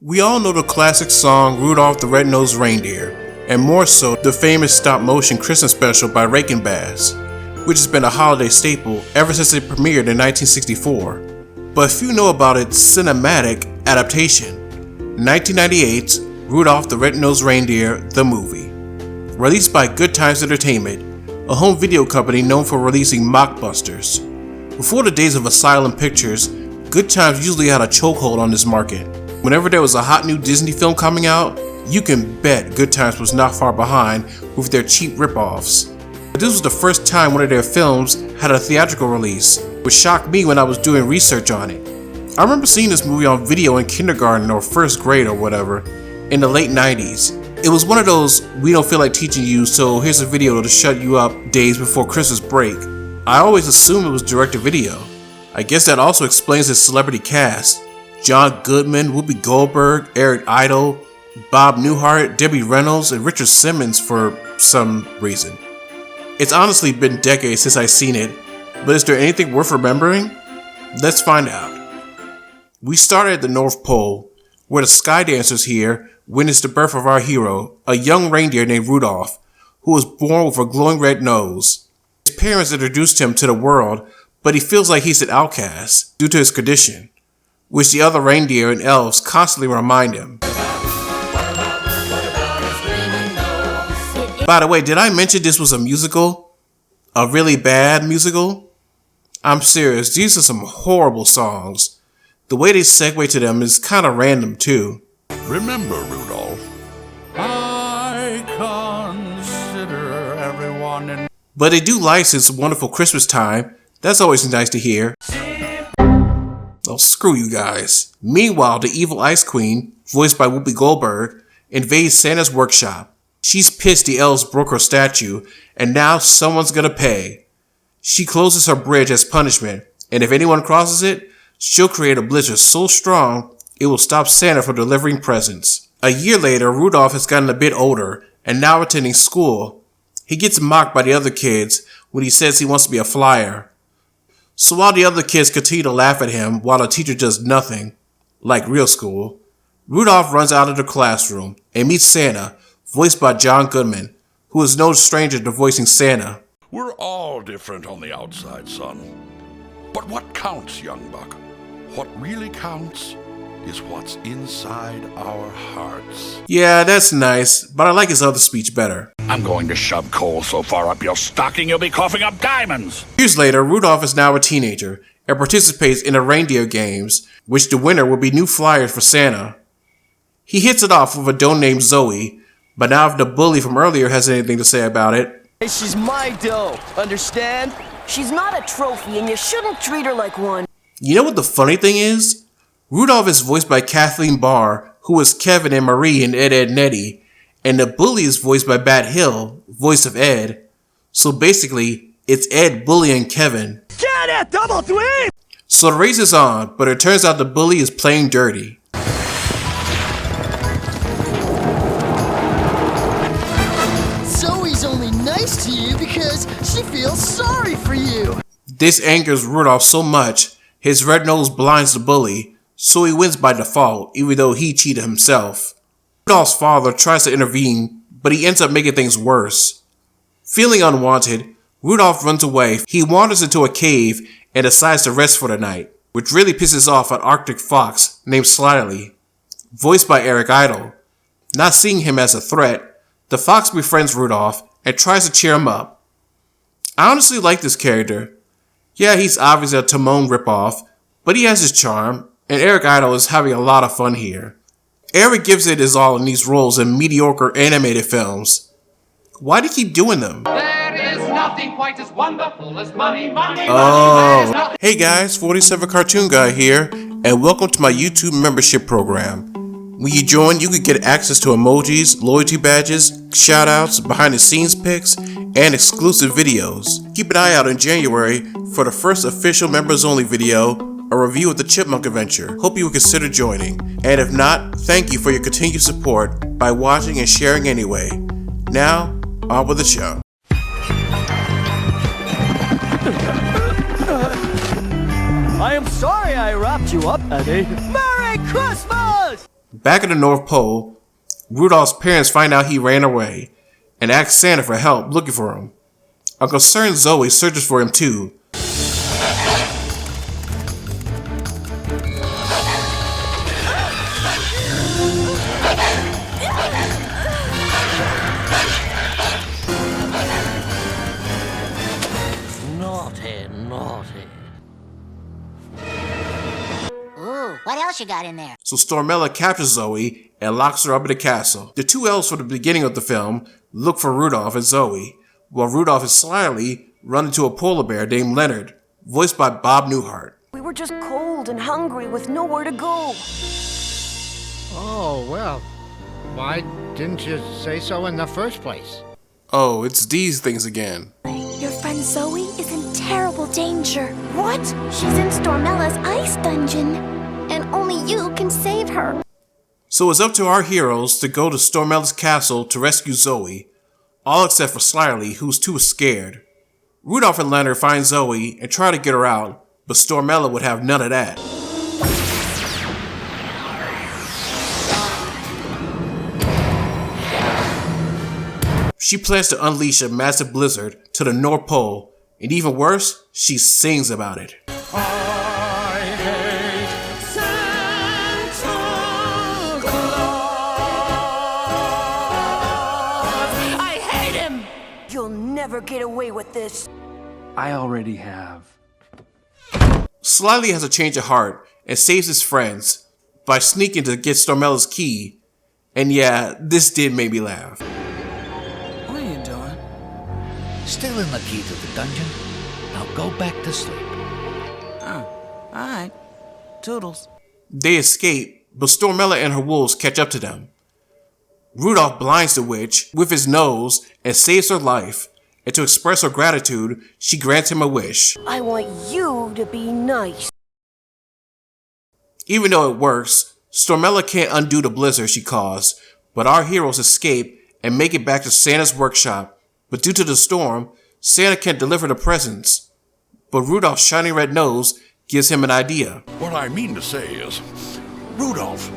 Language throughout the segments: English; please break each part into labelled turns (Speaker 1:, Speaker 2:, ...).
Speaker 1: We all know the classic song Rudolph the Red-Nosed Reindeer, and more so the famous stop-motion Christmas special by Rankin Bass, which has been a holiday staple ever since it premiered in 1964. But few know about its cinematic adaptation, 1998's Rudolph the Red-Nosed Reindeer, the movie. Released by Good Times Entertainment, a home video company known for releasing mockbusters. Before the days of Asylum Pictures, Good Times usually had a chokehold on this market. Whenever there was a hot new Disney film coming out, you can bet Good Times was not far behind with their cheap ripoffs. But this was the first time one of their films had a theatrical release, which shocked me when I was doing research on it. I remember seeing this movie on video in kindergarten or first grade or whatever, in the late 90s. It was one of those, we don't feel like teaching you, so here's a video to shut you up days before Christmas break. I always assumed it was direct-to-video. I guess that also explains its celebrity cast. John Goodman, Whoopi Goldberg, Eric Idle, Bob Newhart, Debbie Reynolds, and Richard Simmons for some reason. It's honestly been decades since I've seen it, but is there anything worth remembering? Let's find out. We started at the North Pole, where the Sky Dancers here witnessed the birth of our hero, a young reindeer named Rudolph, who was born with a glowing red nose. His parents introduced him to the world, but he feels like he's an outcast due to his condition, which the other reindeer and elves constantly remind him. By the way, did I mention this was a musical? A really bad musical? I'm serious, these are some horrible songs. The way they segue to them is kinda random too.
Speaker 2: Remember, Rudolph, I consider everyone in...
Speaker 1: But they do license Wonderful Christmas Time. That's always nice to hear. Oh, screw you guys. Meanwhile, the evil Ice Queen, voiced by Whoopi Goldberg, invades Santa's workshop. She's pissed the elves broke her statue, and now someone's gonna pay. She closes her bridge as punishment, and if anyone crosses it, she'll create a blizzard so strong, it will stop Santa from delivering presents. A year later, Rudolph has gotten a bit older, and now attending school. He gets mocked by the other kids when he says he wants to be a flyer. So while the other kids continue to laugh at him while the teacher does nothing, like real school, Rudolph runs out of the classroom and meets Santa, voiced by John Goodman, who is no stranger to voicing Santa.
Speaker 2: We're all different on the outside, son. But what counts, young buck? What really counts is what's inside our hearts.
Speaker 1: Yeah, that's nice, but I like his other speech better.
Speaker 2: I'm going to shove coal so far up your stocking you'll be coughing up diamonds.
Speaker 1: Years later, Rudolph is now a teenager and participates in the reindeer games, which the winner will be new flyers for Santa. He hits it off with a doe named Zoe, but now if the bully from earlier has anything to say about it.
Speaker 3: Hey, she's my doe, understand?
Speaker 4: She's not a trophy and you shouldn't treat her like one.
Speaker 1: You know what the funny thing is? Rudolph is voiced by Kathleen Barr, who was Kevin and Marie in Ed, Edd n Eddy, and the bully is voiced by Bat Hill, voice of Ed. So basically, it's Ed bullying Kevin.
Speaker 3: Get it! Double twin!
Speaker 1: So the race is on, but it turns out the bully is playing dirty.
Speaker 5: Zoe's only nice to you because she feels sorry for you.
Speaker 1: This angers Rudolph so much, his red nose blinds the bully, so he wins by default, even though he cheated himself. Rudolph's father tries to intervene, but he ends up making things worse. Feeling unwanted, Rudolph runs away. He wanders into a cave and decides to rest for the night, which really pisses off an Arctic fox named Slyly, voiced by Eric Idle. Not seeing him as a threat, the fox befriends Rudolph and tries to cheer him up. I honestly like this character. Yeah, he's obviously a Timon ripoff, but he has his charm, and Eric Idle is having a lot of fun here. Eric gives it his all in these roles in mediocre animated films. Why do you keep doing them?
Speaker 6: There is nothing quite as wonderful as money.
Speaker 1: Oh. Hey guys, 47 Cartoon Guy here, and welcome to my YouTube membership program. When you join, you can get access to emojis, loyalty badges, shoutouts, behind the scenes pics, and exclusive videos. Keep an eye out in January for the first official members only video, a review of the Chipmunk Adventure. Hope you will consider joining. And if not, thank you for your continued support by watching and sharing anyway. Now, on with the show.
Speaker 3: I am sorry I wrapped you up, Eddie. Merry Christmas!
Speaker 1: Back at the North Pole, Rudolph's parents find out he ran away and ask Santa for help looking for him. A concerned Zoe searches for him too.
Speaker 7: Naughty, naughty.
Speaker 8: Ooh, what else you got in there?
Speaker 1: So Stormella captures Zoe and locks her up in the castle. The two elves from the beginning of the film look for Rudolph and Zoe, while Rudolph and Slyly run into a polar bear named Leonard, voiced by Bob Newhart.
Speaker 4: We were just cold and hungry with nowhere to go.
Speaker 9: Oh, well, why didn't you say so in the first place?
Speaker 1: Oh, it's these things again.
Speaker 8: Your friend Zoe is in terrible danger. What? She's in Stormella's ice dungeon, and only you can save her.
Speaker 1: So it's up to our heroes to go to Stormella's castle to rescue Zoe, all except for Slyly, who's too scared. Rudolph and Leonard find Zoe and try to get her out, but Stormella would have none of that. She plans to unleash a massive blizzard to the North Pole, and even worse, she sings about it.
Speaker 3: I hate Santa Claus.
Speaker 4: I hate him! You'll never get away with this.
Speaker 3: I already have.
Speaker 1: Slyly has a change of heart and saves his friends by sneaking to get Stormella's key. And yeah, this did make me laugh.
Speaker 7: What are you doing?
Speaker 10: Still in the key to the dungeon. Now go back to sleep.
Speaker 7: Oh, alright. Toodles.
Speaker 1: They escape, but Stormella and her wolves catch up to them. Rudolph blinds the witch with his nose and saves her life, and to express her gratitude, she grants him a wish.
Speaker 4: I want you to be nice.
Speaker 1: Even though it works, Stormella can't undo the blizzard she caused, but our heroes escape and make it back to Santa's workshop. But due to the storm, Santa can't deliver the presents. But Rudolph's shiny red nose gives him an idea.
Speaker 2: What I mean to say is, Rudolph,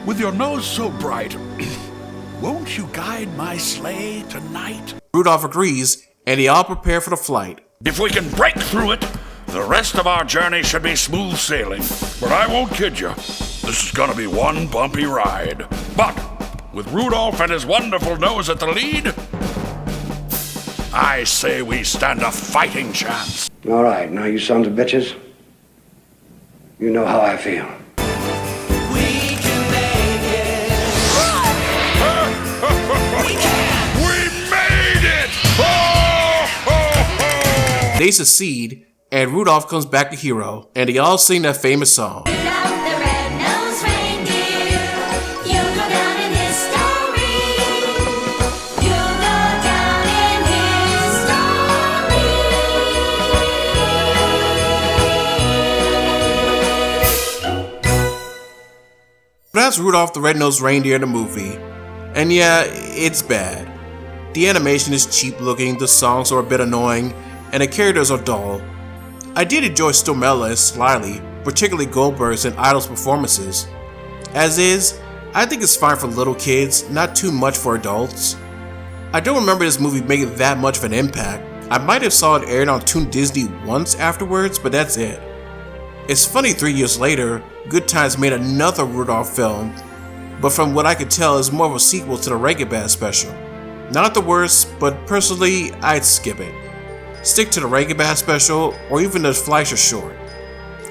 Speaker 2: with your nose so bright, won't you guide my sleigh tonight?
Speaker 1: Rudolph agrees, and they all prepare for the flight.
Speaker 2: If we can break through it, the rest of our journey should be smooth sailing. But I won't kid you, this is gonna be one bumpy ride. But with Rudolph and his wonderful nose at the lead, I say we stand a fighting chance.
Speaker 11: All right, now you sons of bitches, you know how I feel.
Speaker 3: We can make it.
Speaker 2: We made it! Ho, ho, ho!
Speaker 1: They succeed, and Rudolph comes back a hero, and they all sing that famous song.
Speaker 8: Rudolph the red-nosed reindeer, you'll go down in history. You'll go down in history.
Speaker 1: That's Rudolph the Red-Nosed Reindeer in the movie, and yeah, it's bad. The animation is cheap looking, the songs are a bit annoying, and the characters are dull. I did enjoy Stormella and Slyly, particularly Goldberg's and Idol's performances. As is, I think it's fine for little kids, not too much for adults. I don't remember this movie making that much of an impact. I might have saw it aired on Toon Disney once afterwards, but that's it. It's funny 3 years later, Good Times made another Rudolph film, but from what I could tell is more of a sequel to the Rankin-Bass special. Not the worst, but personally, I'd skip it. Stick to the Rankin-Bass special or even the Fleischer short.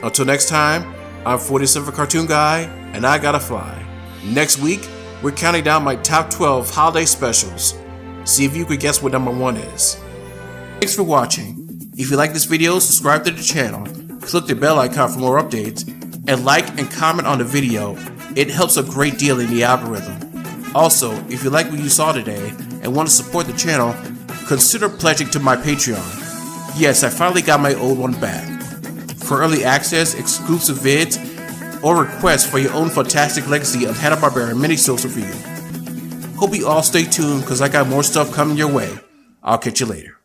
Speaker 1: Until next time, I'm 47 Cartoon Guy, and I gotta fly. Next week, we're counting down my top 12 holiday specials. See if you could guess what number 1 is. Thanks for watching. If you like this video, subscribe to the channel, click the bell icon for more updates, and like and comment on the video. It helps a great deal in the algorithm. Also, if you like what you saw today and want to support the channel, consider pledging to my Patreon. Yes, I finally got my old one back. For early access, exclusive vids, or requests for your own fantastic legacy of HANNA-BARBERA minisodes review. Hope you all stay tuned because I got more stuff coming your way. I'll catch you later.